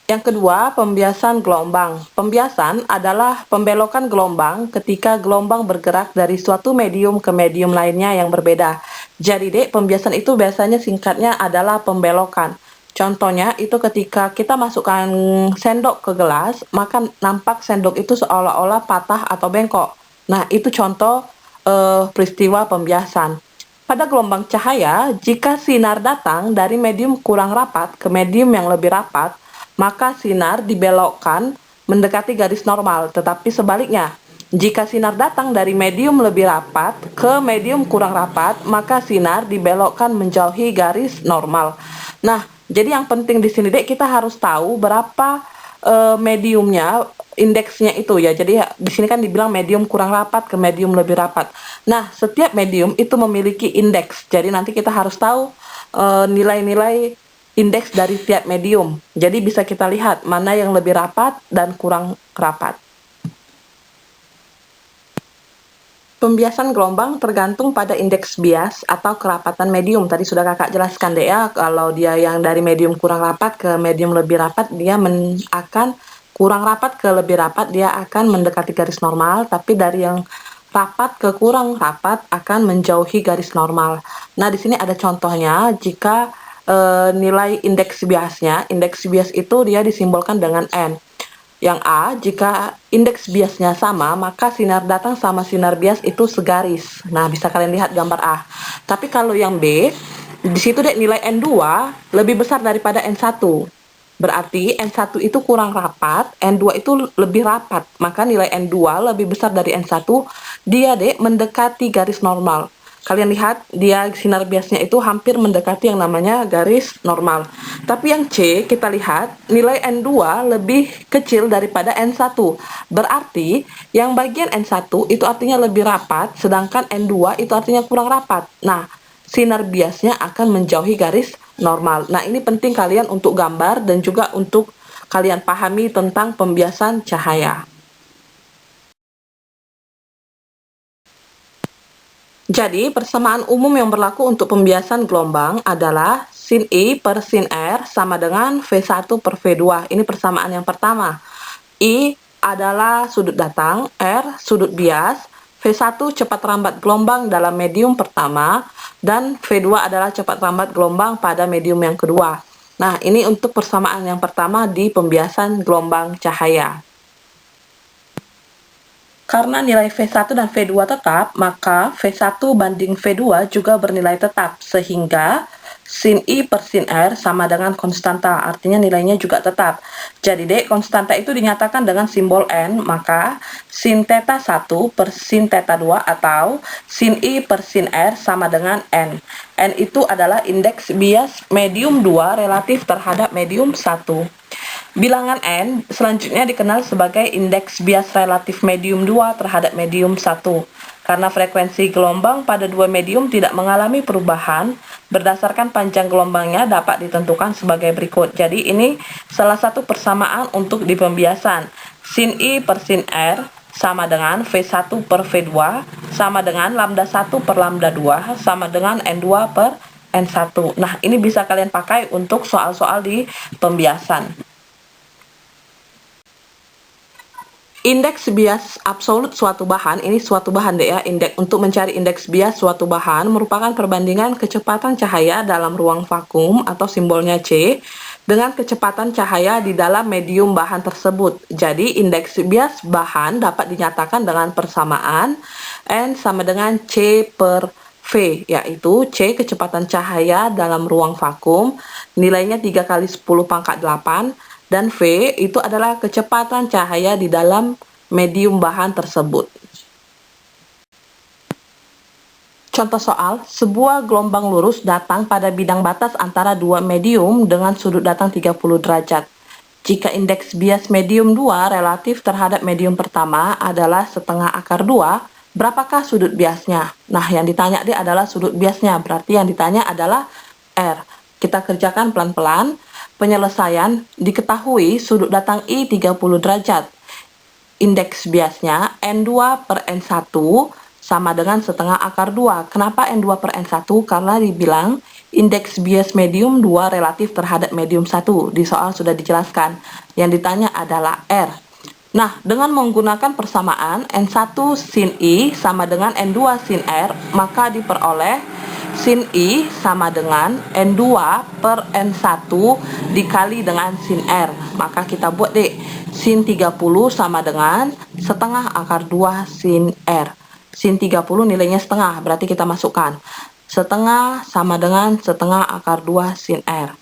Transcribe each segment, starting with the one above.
Yang kedua, pembiasan gelombang. Pembiasan adalah pembelokan gelombang ketika gelombang bergerak dari suatu medium ke medium lainnya yang berbeda. Jadi, Dek, pembiasan itu biasanya singkatnya adalah pembelokan. Contohnya itu ketika kita masukkan sendok ke gelas, maka nampak sendok itu seolah-olah patah atau bengkok. Nah, itu contoh peristiwa pembiasan. Pada gelombang cahaya, jika sinar datang dari medium kurang rapat ke medium yang lebih rapat, maka sinar dibelokkan mendekati garis normal, tetapi sebaliknya, jika sinar datang dari medium lebih rapat ke medium kurang rapat, maka sinar dibelokkan menjauhi garis normal. Nah, jadi yang penting di sini, Dek, kita harus tahu berapa mediumnya, indeksnya itu ya. Jadi di sini kan dibilang medium kurang rapat ke medium lebih rapat. Nah, setiap medium itu memiliki indeks. Jadi nanti kita harus tahu nilai-nilai indeks dari tiap medium. Jadi bisa kita lihat mana yang lebih rapat dan kurang rapat. Pembiasan gelombang tergantung pada indeks bias atau kerapatan medium. Tadi sudah kakak jelaskan deh ya, kalau dia yang dari medium kurang rapat ke medium lebih rapat, dia akan kurang rapat ke lebih rapat, dia akan mendekati garis normal, tapi dari yang rapat ke kurang rapat akan menjauhi garis normal. Nah, di sini ada contohnya jika nilai indeks bias itu dia disimbolkan dengan N. Yang A, jika indeks biasnya sama, maka sinar datang sama sinar bias itu segaris. Nah, bisa kalian lihat gambar A. Tapi kalau yang B, di situ deh nilai N2 lebih besar daripada N1. Berarti N1 itu kurang rapat, N2 itu lebih rapat. Maka nilai N2 lebih besar dari N1, dia deh mendekati garis normal. Kalian lihat, dia sinar biasnya itu hampir mendekati yang namanya garis normal. Tapi yang C, kita lihat, nilai N2 lebih kecil daripada N1. Berarti, yang bagian N1 itu artinya lebih rapat, sedangkan N2 itu artinya kurang rapat. Nah, sinar biasnya akan menjauhi garis normal. Nah, ini penting kalian untuk gambar dan juga untuk kalian pahami tentang pembiasan cahaya. Jadi, persamaan umum yang berlaku untuk pembiasan gelombang adalah sin I per sin R sama dengan V1 per V2. Ini persamaan yang pertama. I adalah sudut datang, R sudut bias, V1 cepat rambat gelombang dalam medium pertama, dan V2 adalah cepat rambat gelombang pada medium yang kedua. Nah, ini untuk persamaan yang pertama di pembiasan gelombang cahaya. Karena nilai V1 dan V2 tetap, maka V1 banding V2 juga bernilai tetap, sehingga sin I per sin R sama dengan konstanta, artinya nilainya juga tetap. Jadi, Dek, konstanta itu dinyatakan dengan simbol N, maka sin theta 1 per sin theta 2 atau sin I per sin R sama dengan N. N itu adalah indeks bias medium 2 relatif terhadap medium 1. Bilangan N selanjutnya dikenal sebagai indeks bias relatif medium 2 terhadap medium 1. Karena frekuensi gelombang pada dua medium tidak mengalami perubahan, berdasarkan panjang gelombangnya dapat ditentukan sebagai berikut. Jadi ini salah satu persamaan untuk di pembiasan. Sin I per sin R sama dengan V1 per V2 sama dengan lambda 1 per lambda 2 sama dengan N2 per N1. Nah, ini bisa kalian pakai untuk soal-soal di pembiasan. Indeks bias absolut suatu bahan, ini suatu bahan deh ya, indeks untuk mencari indeks bias suatu bahan merupakan perbandingan kecepatan cahaya dalam ruang vakum atau simbolnya C dengan kecepatan cahaya di dalam medium bahan tersebut. Jadi indeks bias bahan dapat dinyatakan dengan persamaan N sama dengan C per V, yaitu C kecepatan cahaya dalam ruang vakum, nilainya 3 kali 10 pangkat 8, dan V itu adalah kecepatan cahaya di dalam medium bahan tersebut. Contoh soal, sebuah gelombang lurus datang pada bidang batas antara dua medium dengan sudut datang 30 derajat. Jika indeks bias medium 2 relatif terhadap medium pertama adalah setengah akar 2, berapakah sudut biasnya? Nah, yang ditanya dia adalah sudut biasnya, berarti yang ditanya adalah R. Kita kerjakan pelan-pelan. Penyelesaian diketahui sudut datang I 30 derajat. Indeks biasnya N2 per N1 sama dengan setengah akar 2. Kenapa N2 per N1? Karena dibilang indeks bias medium 2 relatif terhadap medium 1. Di soal sudah dijelaskan. Yang ditanya adalah R. Nah, dengan menggunakan persamaan N1 sin I sama dengan N2 sin R, maka diperoleh sin I sama dengan N2 per N1 dikali dengan sin R. Maka kita buat deh, sin 30 sama dengan setengah akar 2 sin R. Sin 30 nilainya setengah, berarti kita masukkan. Setengah sama dengan setengah akar 2 sin R.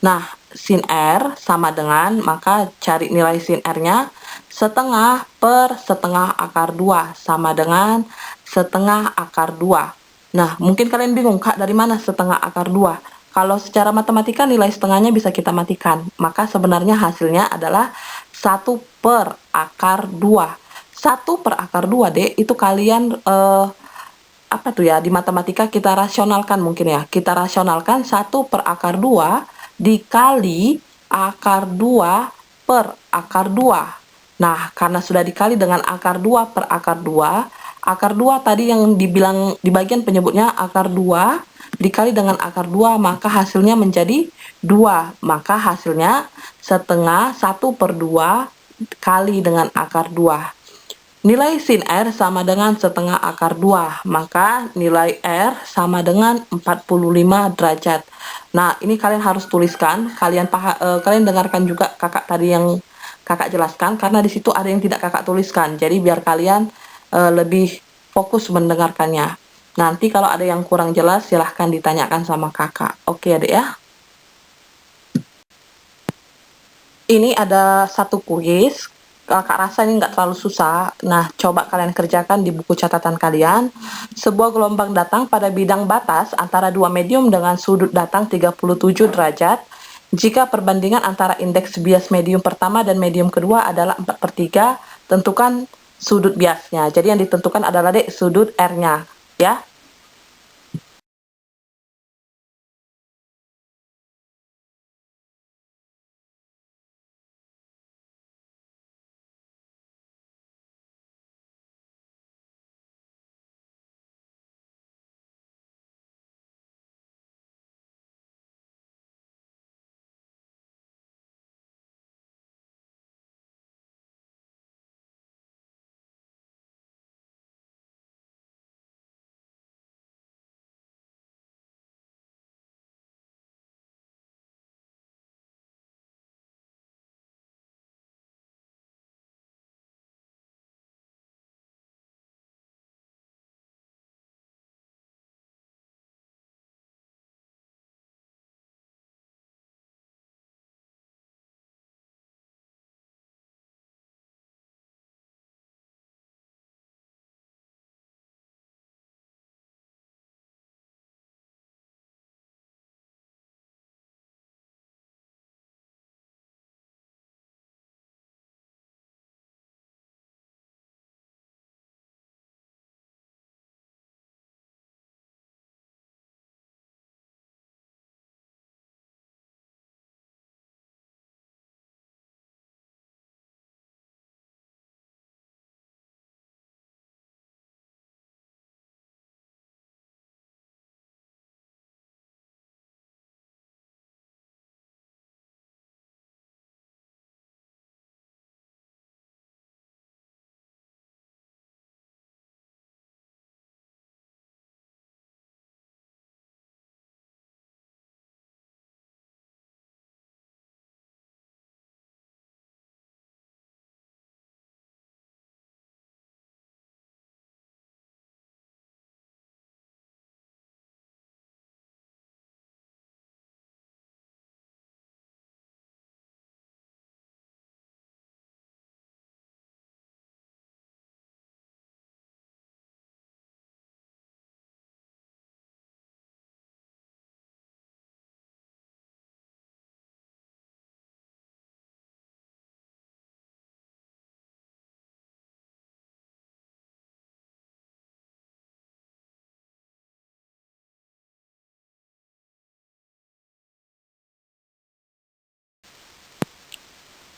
Nah, sin R sama dengan, maka cari nilai sin R-nya, setengah per setengah akar 2 sama dengan setengah akar 2. Nah, mungkin kalian bingung, Kak, dari mana setengah akar 2? Kalau secara matematika nilai setengahnya bisa kita matikan, maka sebenarnya hasilnya adalah 1 per akar 2. 1 per akar 2, Dek, itu kalian apa tuh ya, di matematika kita rasionalkan mungkin ya. Kita rasionalkan 1 per akar 2 dikali akar 2 per akar 2. Nah, karena sudah dikali dengan akar 2 per akar 2 tadi yang dibilang di bagian penyebutnya akar 2 dikali dengan akar 2, maka hasilnya menjadi 2. Maka hasilnya setengah 1 per 2 kali dengan akar 2. Nilai sin R sama dengan setengah akar 2, maka nilai R sama dengan 45 derajat. Nah, ini kalian harus tuliskan, kalian dengarkan juga kakak tadi yang kakak jelaskan, karena di situ ada yang tidak kakak tuliskan, jadi biar kalian lebih fokus mendengarkannya. Nanti kalau ada yang kurang jelas, silahkan ditanyakan sama kakak. Oke adik ya? Ini ada satu kuis, kakak rasa ini nggak terlalu susah. Nah, coba kalian kerjakan di buku catatan kalian. Sebuah gelombang datang pada bidang batas antara dua medium dengan sudut datang 37 derajat. Jika perbandingan antara indeks bias medium pertama dan medium kedua adalah 4/3, tentukan sudut biasnya. Jadi yang ditentukan adalah dek sudut R-nya, ya.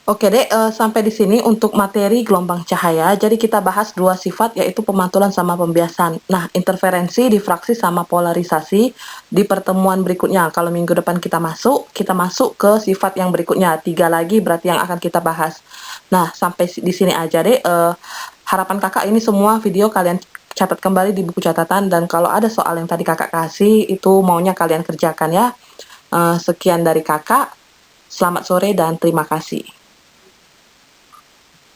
Oke deh, sampai di sini untuk materi gelombang cahaya. Jadi kita bahas 2 sifat yaitu pemantulan sama pembiasan. Nah, interferensi, difraksi, sama polarisasi di pertemuan berikutnya. Kalau minggu depan kita masuk ke sifat yang berikutnya. 3 lagi berarti yang akan kita bahas. Nah, sampai di sini aja deh, harapan Kakak ini semua video kalian catat kembali di buku catatan, dan kalau ada soal yang tadi Kakak kasih, itu maunya kalian kerjakan ya. Sekian dari Kakak, selamat sore dan terima kasih.